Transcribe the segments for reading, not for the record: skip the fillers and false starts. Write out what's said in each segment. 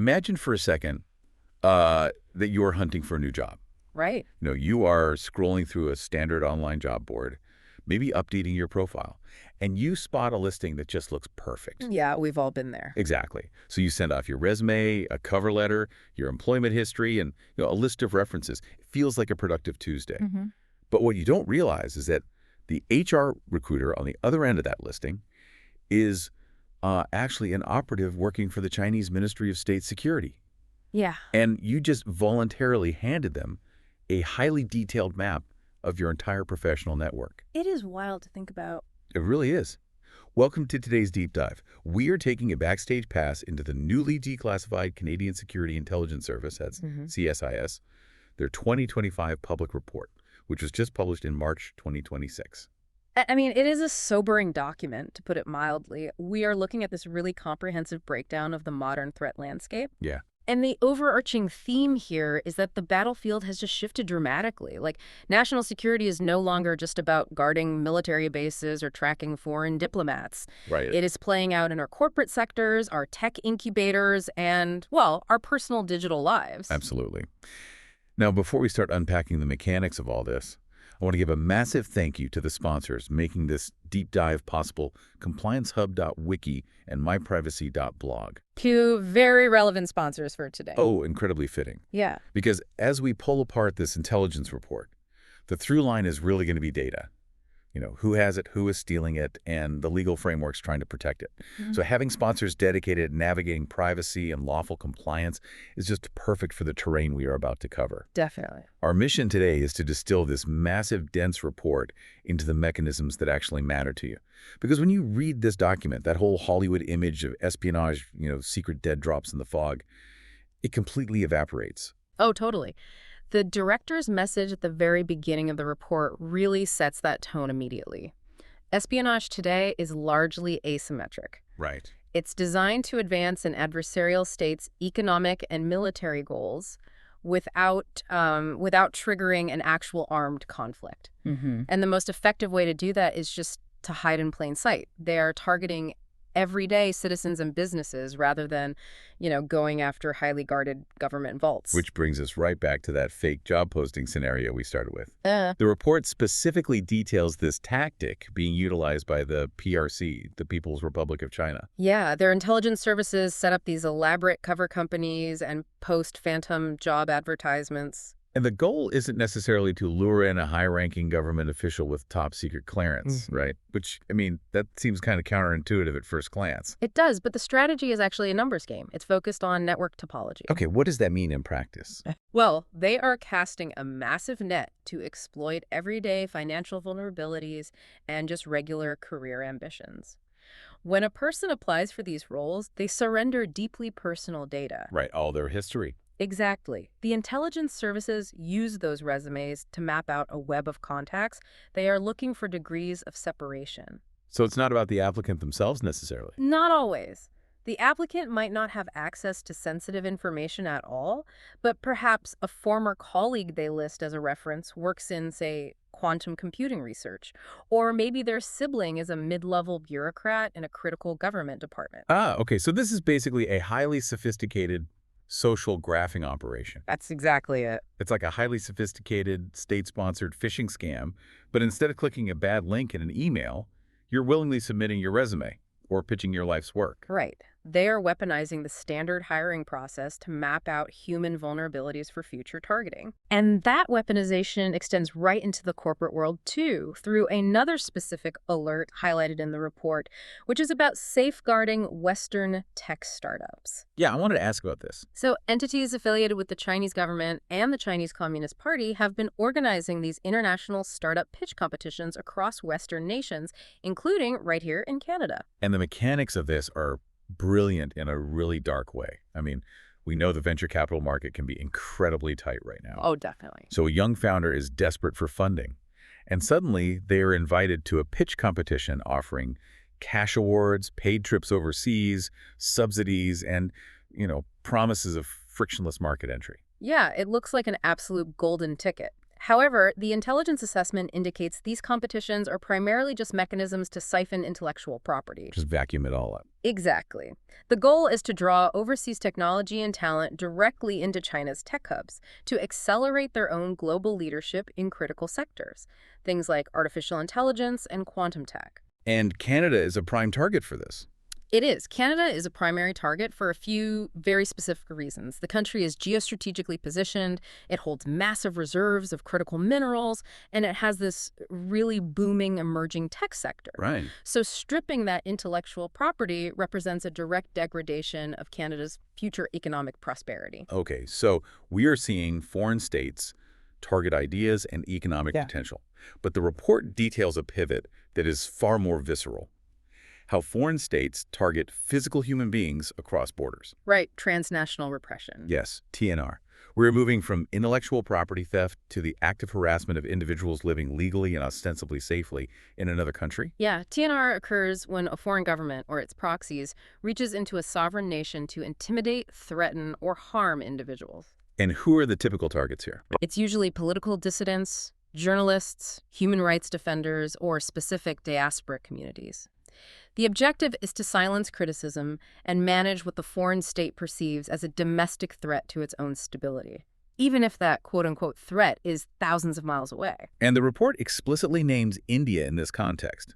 Imagine for a second that you're hunting for a new job. Right. You are scrolling through a standard online job board, maybe updating your profile, and you spot a listing that just looks perfect. Yeah, we've all been there. Exactly. So you send off your resume, a cover letter, your employment history, and a list of references. It feels like a productive Tuesday. But what you don't realize is that the HR recruiter on the other end of that listing is actually an operative working for the Chinese Ministry of State Security. Yeah. And you just voluntarily handed them a highly detailed map of your entire professional network. It is wild to think about. It really is. Welcome to today's deep dive. We are taking a backstage pass into the newly declassified Canadian Security Intelligence Service, that's CSIS, their 2025 public report, which was just published in March 2026. I mean, it is a sobering document, to put it mildly. We are looking at this really comprehensive breakdown of the modern threat landscape. Yeah. And the overarching theme here is that the battlefield has just shifted dramatically. Like, national security is no longer just about guarding military bases or tracking foreign diplomats. Right. It is playing out in our corporate sectors, our tech incubators, and, well, our personal digital lives. Absolutely. Now, before we start unpacking the mechanics of all this, I want to give a massive thank you to the sponsors making this deep dive possible: compliancehub.wiki and myprivacy.blog. Two very relevant sponsors for today. Oh, incredibly fitting. Yeah. Because as we pull apart this intelligence report, the through line is really going to be data. Who has it, who is stealing it, and the legal frameworks trying to protect it. So having sponsors dedicated to navigating privacy and lawful compliance is just perfect for the terrain we are about to cover. Definitely. Our mission today is to distill this massive, dense report into the mechanisms that actually matter to you. Because when you read this document, that whole Hollywood image of espionage, secret dead drops in the fog, it completely evaporates. Oh, totally. The director's message at the very beginning of the report really sets that tone immediately. Espionage today is largely asymmetric. Right. It's designed to advance an adversarial state's economic and military goals without triggering an actual armed conflict. And the most effective way to do that is just to hide in plain sight. They are targeting everyday citizens and businesses rather than, going after highly guarded government vaults. Which brings us right back to that fake job posting scenario we started with. The report specifically details this tactic being utilized by the PRC, the People's Republic of China. Yeah, their intelligence services set up these elaborate cover companies and post phantom job advertisements. And the goal isn't necessarily to lure in a high-ranking government official with top-secret clearance, right? Which, that seems kind of counterintuitive at first glance. It does, but the strategy is actually a numbers game. It's focused on network topology. Okay, what does that mean in practice? Well, they are casting a massive net to exploit everyday financial vulnerabilities and just regular career ambitions. When a person applies for these roles, they surrender deeply personal data. Right, all their history. Exactly. The intelligence services use those resumes to map out a web of contacts. They are looking for degrees of separation. So it's not about the applicant themselves necessarily? Not always. The applicant might not have access to sensitive information at all, but perhaps a former colleague they list as a reference works in, say, quantum computing research. Or maybe their sibling is a mid-level bureaucrat in a critical government department. Okay. So this is basically a highly sophisticated social graphing operation. That's exactly it. It's like a highly sophisticated state-sponsored phishing scam, but instead of clicking a bad link in an email, you're willingly submitting your resume or pitching your life's work. Right. They are weaponizing the standard hiring process to map out human vulnerabilities for future targeting. And that weaponization extends right into the corporate world, too, through another specific alert highlighted in the report, which is about safeguarding Western tech startups. Yeah, I wanted to ask about this. So entities affiliated with the Chinese government and the Chinese Communist Party have been organizing these international startup pitch competitions across Western nations, including right here in Canada. And the mechanics of this are brilliant in a really dark way. We know the venture capital market can be incredibly tight right now. Oh, definitely. So a young founder is desperate for funding. And suddenly they are invited to a pitch competition offering cash awards, paid trips overseas, subsidies, and, promises of frictionless market entry. Yeah, it looks like an absolute golden ticket. However, the intelligence assessment indicates these competitions are primarily just mechanisms to siphon intellectual property. Just vacuum it all up. Exactly. The goal is to draw overseas technology and talent directly into China's tech hubs to accelerate their own global leadership in critical sectors, things like artificial intelligence and quantum tech. And Canada is a prime target for this. It is. Canada is a primary target for a few very specific reasons. The country is geostrategically positioned, it holds massive reserves of critical minerals, and it has this really booming emerging tech sector. Right. So stripping that intellectual property represents a direct degradation of Canada's future economic prosperity. Okay, so we are seeing foreign states target ideas and economic potential. But the report details a pivot that is far more visceral. How foreign states target physical human beings across borders. Right, transnational repression. Yes, TNR. We're moving from intellectual property theft to the active harassment of individuals living legally and ostensibly safely in another country. Yeah, TNR occurs when a foreign government, or its proxies, reaches into a sovereign nation to intimidate, threaten, or harm individuals. And who are the typical targets here? It's usually political dissidents, journalists, human rights defenders, or specific diaspora communities. The objective is to silence criticism and manage what the foreign state perceives as a domestic threat to its own stability, even if that quote-unquote threat is thousands of miles away. And the report explicitly names India in this context.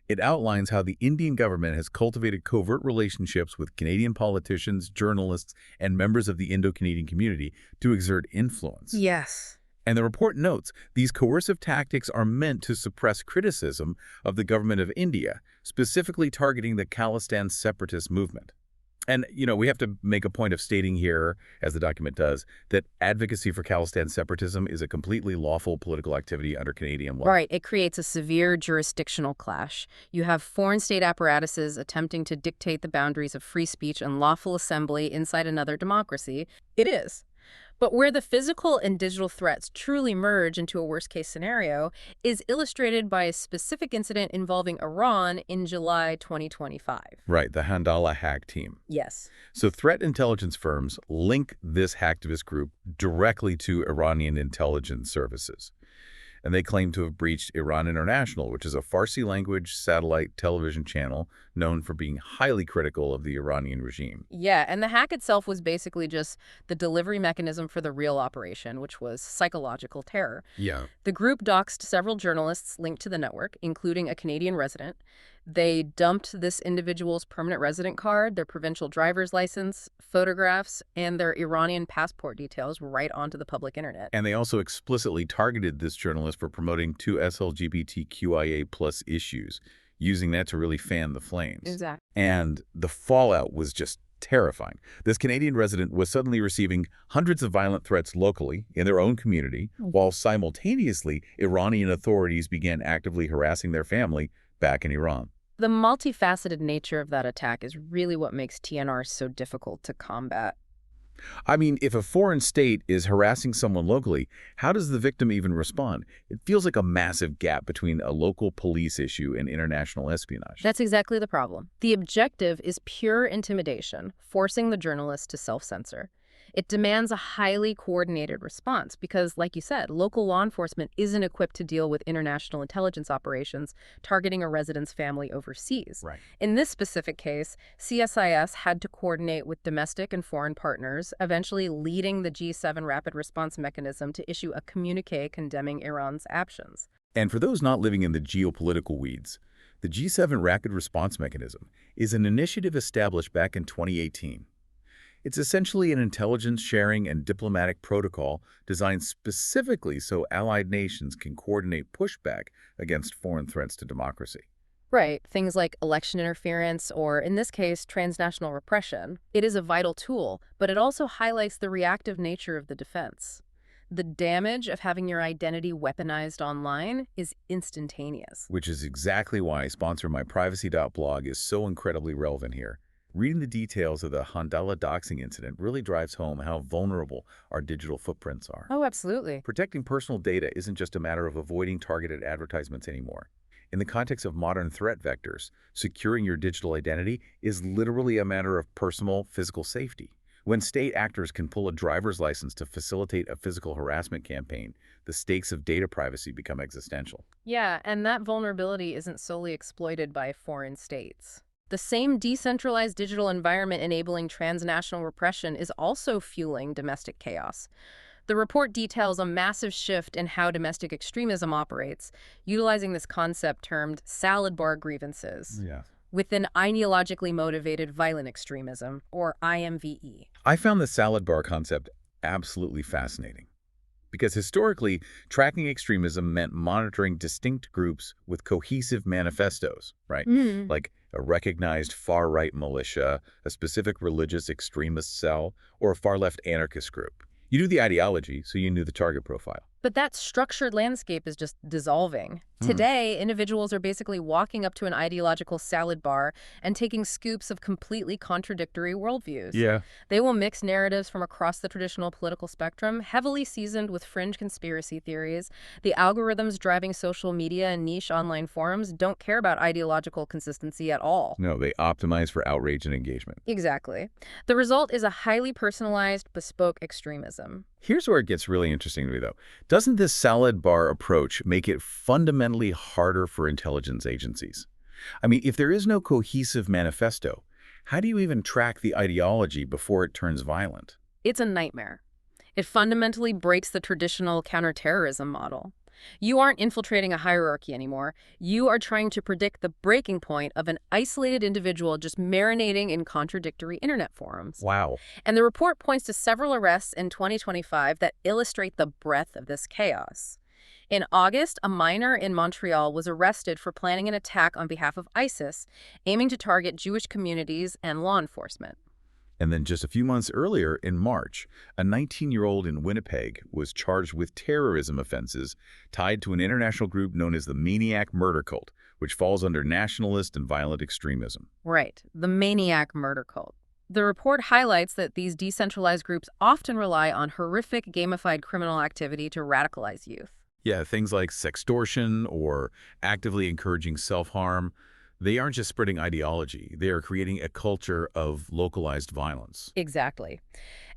It outlines how the Indian government has cultivated covert relationships with Canadian politicians, journalists, and members of the Indo-Canadian community to exert influence. Yes. And the report notes these coercive tactics are meant to suppress criticism of the government of India, specifically targeting the Khalistan separatist movement. And, we have to make a point of stating here, as the document does, that advocacy for Khalistan separatism is a completely lawful political activity under Canadian law. Right. It creates a severe jurisdictional clash. You have foreign state apparatuses attempting to dictate the boundaries of free speech and lawful assembly inside another democracy. It is. But where the physical and digital threats truly merge into a worst-case scenario is illustrated by a specific incident involving Iran in July 2025. Right, the Handala hack team. Yes. So threat intelligence firms link this hacktivist group directly to Iranian intelligence services. And they claim to have breached Iran International, which is a Farsi-language satellite television channel known for being highly critical of the Iranian regime. Yeah, and the hack itself was basically just the delivery mechanism for the real operation, which was psychological terror. Yeah. The group doxed several journalists linked to the network, including a Canadian resident. They dumped this individual's permanent resident card, their provincial driver's license, photographs, and their Iranian passport details right onto the public internet. And they also explicitly targeted this journalist for promoting two SLGBTQIA+ issues, using that to really fan the flames. Exactly. And the fallout was just terrifying. This Canadian resident was suddenly receiving hundreds of violent threats locally in their own community, while simultaneously Iranian authorities began actively harassing their family back in Iran. The multifaceted nature of that attack is really what makes TNR so difficult to combat. I mean, if a foreign state is harassing someone locally, how does the victim even respond? It feels like a massive gap between a local police issue and international espionage. That's exactly the problem. The objective is pure intimidation, forcing the journalist to self-censor. It demands a highly coordinated response because, like you said, local law enforcement isn't equipped to deal with international intelligence operations targeting a resident's family overseas. Right. In this specific case, CSIS had to coordinate with domestic and foreign partners, eventually leading the G7 rapid response mechanism to issue a communiqué condemning Iran's actions. And for those not living in the geopolitical weeds, the G7 Rapid Response Mechanism is an initiative established back in 2018. It's essentially an intelligence sharing and diplomatic protocol designed specifically so allied nations can coordinate pushback against foreign threats to democracy. Right, things like election interference or, in this case, transnational repression. It is a vital tool, but it also highlights the reactive nature of the defense. The damage of having your identity weaponized online is instantaneous. Which is exactly why sponsor My Privacy.blog is so incredibly relevant here. Reading the details of the Handala doxing incident really drives home how vulnerable our digital footprints are. Oh, absolutely. Protecting personal data isn't just a matter of avoiding targeted advertisements anymore. In the context of modern threat vectors, securing your digital identity is literally a matter of personal, physical safety. When state actors can pull a driver's license to facilitate a physical harassment campaign, the stakes of data privacy become existential. Yeah, and that vulnerability isn't solely exploited by foreign states. The same decentralized digital environment enabling transnational repression is also fueling domestic chaos. The report details a massive shift in how domestic extremism operates, utilizing this concept termed salad bar grievances Yeah. within ideologically motivated violent extremism, or IMVE. I found the salad bar concept absolutely fascinating because historically, tracking extremism meant monitoring distinct groups with cohesive manifestos, right? Mm. Like a recognized far-right militia, a specific religious extremist cell, or a far-left anarchist group. You knew the ideology, so you knew the target profile. But that structured landscape is just dissolving. Hmm. Today, individuals are basically walking up to an ideological salad bar and taking scoops of completely contradictory worldviews. Yeah. They will mix narratives from across the traditional political spectrum, heavily seasoned with fringe conspiracy theories. The algorithms driving social media and niche online forums don't care about ideological consistency at all. No, they optimize for outrage and engagement. Exactly. The result is a highly personalized, bespoke extremism. Here's where it gets really interesting to me, though. Doesn't this salad bar approach make it fundamentally harder for intelligence agencies? I mean, if there is no cohesive manifesto, how do you even track the ideology before it turns violent? It's a nightmare. It fundamentally breaks the traditional counterterrorism model. You aren't infiltrating a hierarchy anymore. You are trying to predict the breaking point of an isolated individual just marinating in contradictory internet forums. Wow. And the report points to several arrests in 2025 that illustrate the breadth of this chaos. In August, a minor in Montreal was arrested for planning an attack on behalf of ISIS, aiming to target Jewish communities and law enforcement. And then just a few months earlier, in March, a 19-year-old in Winnipeg was charged with terrorism offenses tied to an international group known as the Maniac Murder Cult, which falls under nationalist and violent extremism. Right, the Maniac Murder Cult. The report highlights that these decentralized groups often rely on horrific gamified criminal activity to radicalize youth. Yeah, things like sextortion or actively encouraging self-harm. They aren't just spreading ideology, they are creating a culture of localized violence. Exactly.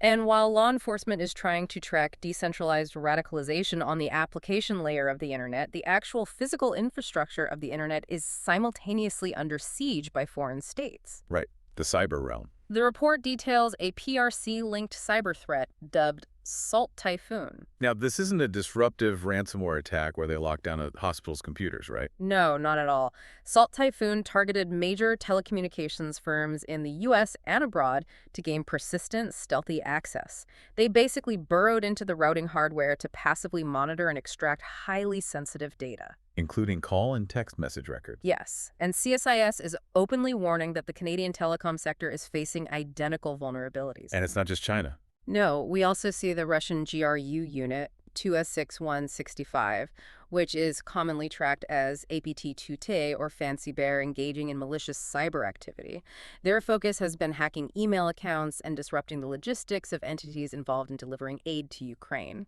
And while law enforcement is trying to track decentralized radicalization on the application layer of the internet, the actual physical infrastructure of the internet is simultaneously under siege by foreign states. Right, the cyber realm. The report details a PRC-linked cyber threat dubbed Salt Typhoon. Now, this isn't a disruptive ransomware attack where they lock down a hospital's computers, right? No, not at all. Salt Typhoon targeted major telecommunications firms in the U.S. and abroad to gain persistent, stealthy access. They basically burrowed into the routing hardware to passively monitor and extract highly sensitive data. Including call and text message records. Yes, and CSIS is openly warning that the Canadian telecom sector is facing identical vulnerabilities. And it's not just China. No, we also see the Russian GRU unit, 2S6165, which is commonly tracked as APT-2T or Fancy Bear, engaging in malicious cyber activity. Their focus has been hacking email accounts and disrupting the logistics of entities involved in delivering aid to Ukraine.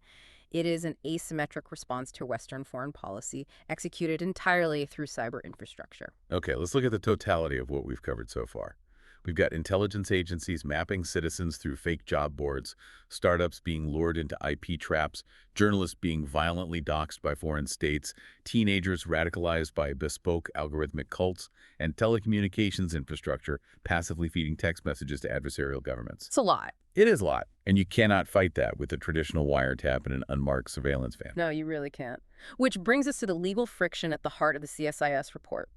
It is an asymmetric response to Western foreign policy, executed entirely through cyber infrastructure. Okay, let's look at the totality of what we've covered so far. We've got intelligence agencies mapping citizens through fake job boards, startups being lured into IP traps, journalists being violently doxxed by foreign states, teenagers radicalized by bespoke algorithmic cults, and telecommunications infrastructure passively feeding text messages to adversarial governments. It's a lot. It is a lot, and you cannot fight that with a traditional wiretap and an unmarked surveillance van. No, you really can't. Which brings us to the legal friction at the heart of the CSIS report.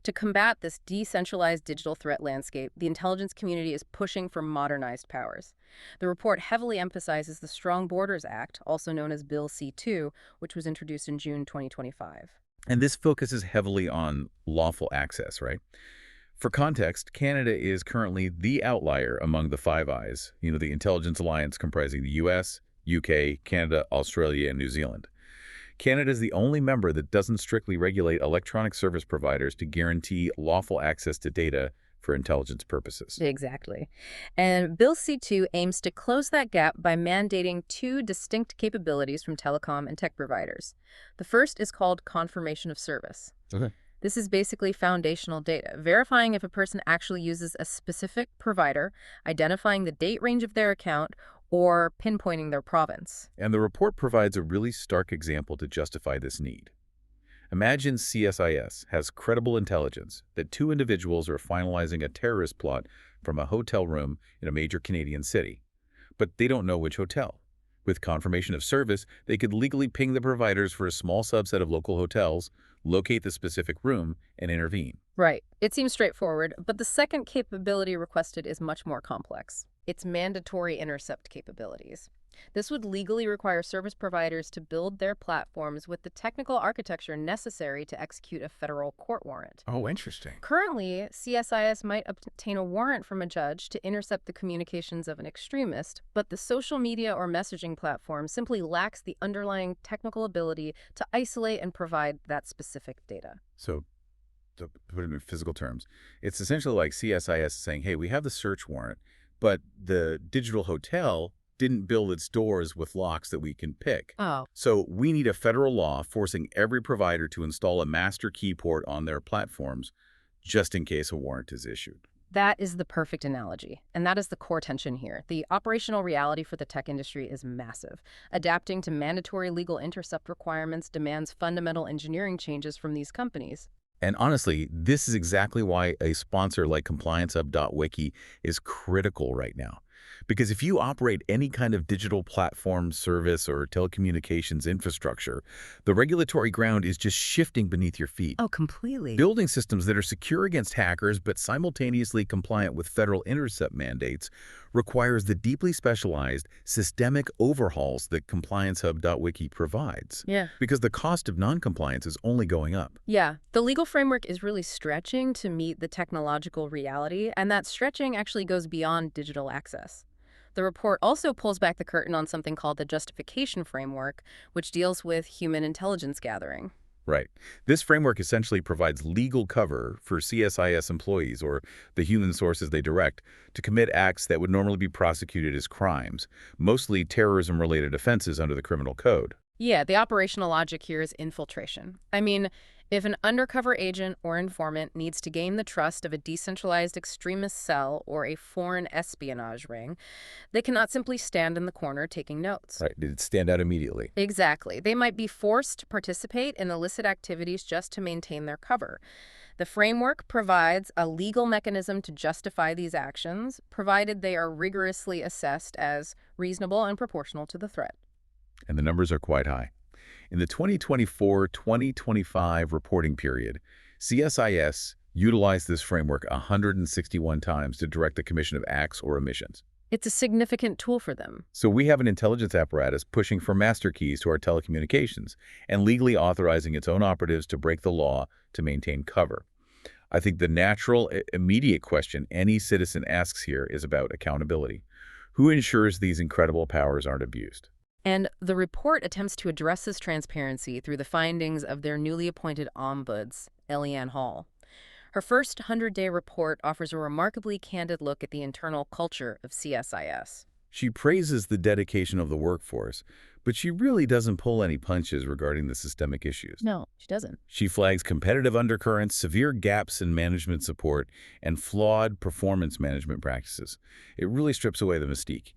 To combat this decentralized digital threat landscape, the intelligence community is pushing for modernized powers. The report heavily emphasizes the Strong Borders Act, also known as Bill C-2, which was introduced in June 2025. And this focuses heavily on lawful access, right? For context, Canada is currently the outlier among the Five Eyes, the intelligence alliance comprising the US, UK, Canada, Australia, and New Zealand. Canada is the only member that doesn't strictly regulate electronic service providers to guarantee lawful access to data for intelligence purposes. Exactly. And Bill C-2 aims to close that gap by mandating two distinct capabilities from telecom and tech providers. The first is called confirmation of service. Okay. This is basically foundational data, verifying if a person actually uses a specific provider, identifying the date range of their account, or pinpointing their province. And the report provides a really stark example to justify this need. Imagine CSIS has credible intelligence that two individuals are finalizing a terrorist plot from a hotel room in a major Canadian city, but they don't know which hotel. With confirmation of service, they could legally ping the providers for a small subset of local hotels, locate the specific room, and intervene. Right. It seems straightforward, but the second capability requested is much more complex. It's mandatory intercept capabilities. This would legally require service providers to build their platforms with the technical architecture necessary to execute a federal court warrant. Oh, interesting. Currently, CSIS might obtain a warrant from a judge to intercept the communications of an extremist, but the social media or messaging platform simply lacks the underlying technical ability to isolate and provide that specific data. So, to put it in physical terms, it's essentially like CSIS saying, hey, we have the search warrant, but the digital hotel didn't build its doors with locks that we can pick. Oh. So we need a federal law forcing every provider to install a master key port on their platforms just in case a warrant is issued. That is the perfect analogy, and that is the core tension here. The operational reality for the tech industry is massive. Adapting to mandatory legal intercept requirements demands fundamental engineering changes from these companies. And honestly, this is exactly why a sponsor like ComplianceHub.wiki is critical right now. Because if you operate any kind of digital platform, service, or telecommunications infrastructure, the regulatory ground is just shifting beneath your feet. Oh, completely. Building systems that are secure against hackers but simultaneously compliant with federal intercept mandates requires the deeply specialized systemic overhauls that ComplianceHub.wiki provides. Yeah. Because the cost of non-compliance is only going up. Yeah, the legal framework is really stretching to meet the technological reality, and that stretching actually goes beyond digital access. The report also pulls back the curtain on something called the justification framework, which deals with human intelligence gathering. Right. This framework essentially provides legal cover for CSIS employees or the human sources they direct to commit acts that would normally be prosecuted as crimes, mostly terrorism-related offenses under the criminal code. Yeah, the operational logic here is infiltration. I mean, if an undercover agent or informant needs to gain the trust of a decentralized extremist cell or a foreign espionage ring, they cannot simply stand in the corner taking notes. Right. Did it stand out immediately? Exactly. They might be forced to participate in illicit activities just to maintain their cover. The framework provides a legal mechanism to justify these actions, provided they are rigorously assessed as reasonable and proportional to the threat. And the numbers are quite high. In the 2024-2025 reporting period, CSIS utilized this framework 161 times to direct the commission of acts or omissions. It's a significant tool for them. So we have an intelligence apparatus pushing for master keys to our telecommunications and legally authorizing its own operatives to break the law to maintain cover. I think the natural, immediate question any citizen asks here is about accountability. Who ensures these incredible powers aren't abused? And the report attempts to address this transparency through the findings of their newly appointed ombuds, Eliane Hall. Her first 100-day report offers a remarkably candid look at the internal culture of CSIS. She praises the dedication of the workforce, but she really doesn't pull any punches regarding the systemic issues. No, she doesn't. She flags competitive undercurrents, severe gaps in management support, and flawed performance management practices. It really strips away the mystique.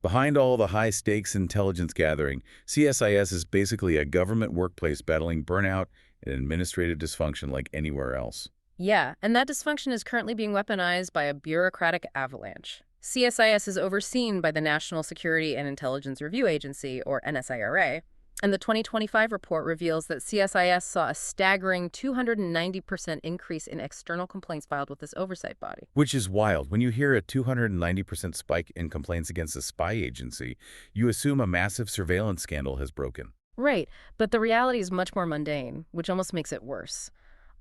Behind all the high-stakes intelligence gathering, CSIS is basically a government workplace battling burnout and administrative dysfunction like anywhere else. Yeah, and that dysfunction is currently being weaponized by a bureaucratic avalanche. CSIS is overseen by the National Security and Intelligence Review Agency, or NSIRA, and the 2025 report reveals that CSIS saw a staggering 290% increase in external complaints filed with this oversight body. Which is wild. When you hear a 290% spike in complaints against a spy agency, you assume a massive surveillance scandal has broken. Right, but the reality is much more mundane, which almost makes it worse.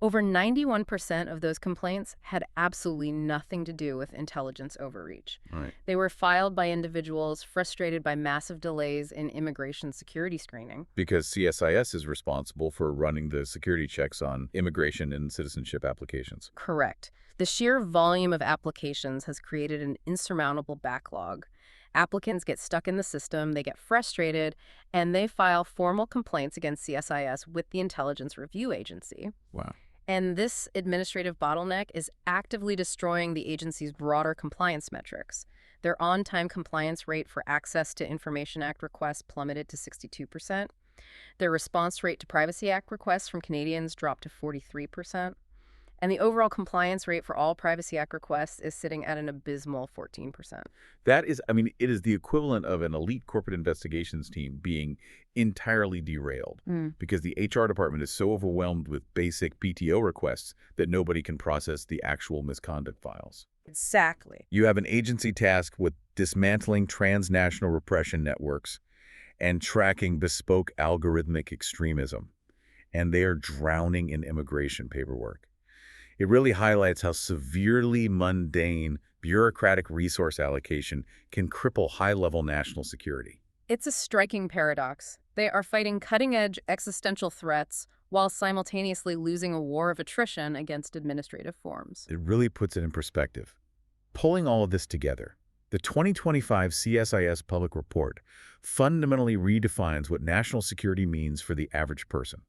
Over 91% of those complaints had absolutely nothing to do with intelligence overreach. Right. They were filed by individuals frustrated by massive delays in immigration security screening. Because CSIS is responsible for running the security checks on immigration and citizenship applications. Correct. The sheer volume of applications has created an insurmountable backlog. Applicants get stuck in the system, they get frustrated, and they file formal complaints against CSIS with the Intelligence Review Agency. Wow. And this administrative bottleneck is actively destroying the agency's broader compliance metrics. Their on-time compliance rate for Access to Information Act requests plummeted to 62%. Their response rate to Privacy Act requests from Canadians dropped to 43%. And the overall compliance rate for all Privacy Act requests is sitting at an abysmal 14%. That is, I mean, it is the equivalent of an elite corporate investigations team being entirely derailed because the HR department is so overwhelmed with basic PTO requests that nobody can process the actual misconduct files. Exactly. You have an agency tasked with dismantling transnational repression networks and tracking bespoke algorithmic extremism, and they are drowning in immigration paperwork. It really highlights how severely mundane bureaucratic resource allocation can cripple high-level national security. It's a striking paradox. They are fighting cutting-edge existential threats while simultaneously losing a war of attrition against administrative forms. It really puts it in perspective. Pulling all of this together, the 2025 CSIS public report fundamentally redefines what national security means for the average person.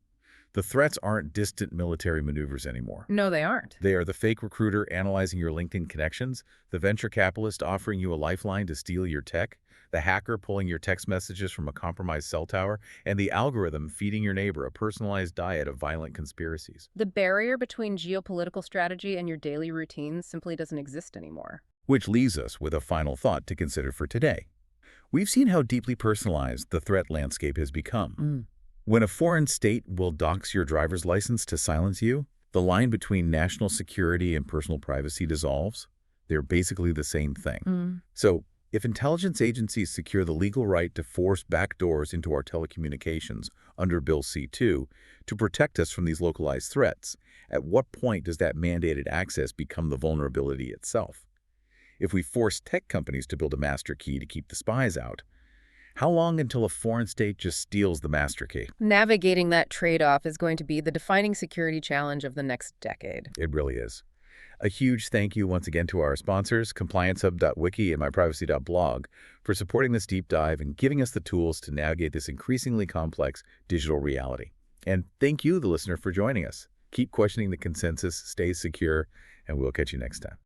The threats aren't distant military maneuvers anymore. No, they aren't. They are the fake recruiter analyzing your LinkedIn connections, the venture capitalist offering you a lifeline to steal your tech, the hacker pulling your text messages from a compromised cell tower, and the algorithm feeding your neighbor a personalized diet of violent conspiracies. The barrier between geopolitical strategy and your daily routines simply doesn't exist anymore. Which leaves us with a final thought to consider for today. We've seen how deeply personalized the threat landscape has become. When a foreign state will dox your driver's license to silence you, the line between national security and personal privacy dissolves. They're basically the same thing. So, if intelligence agencies secure the legal right to force backdoors into our telecommunications under Bill C-2 to protect us from these localized threats, at what point does that mandated access become the vulnerability itself? If we force tech companies to build a master key to keep the spies out, how long until a foreign state just steals the master key? Navigating that trade-off is going to be the defining security challenge of the next decade. It really is. A huge thank you once again to our sponsors, ComplianceHub.wiki and MyPrivacy.blog, for supporting this deep dive and giving us the tools to navigate this increasingly complex digital reality. And thank you, the listener, for joining us. Keep questioning the consensus, stay secure, and we'll catch you next time.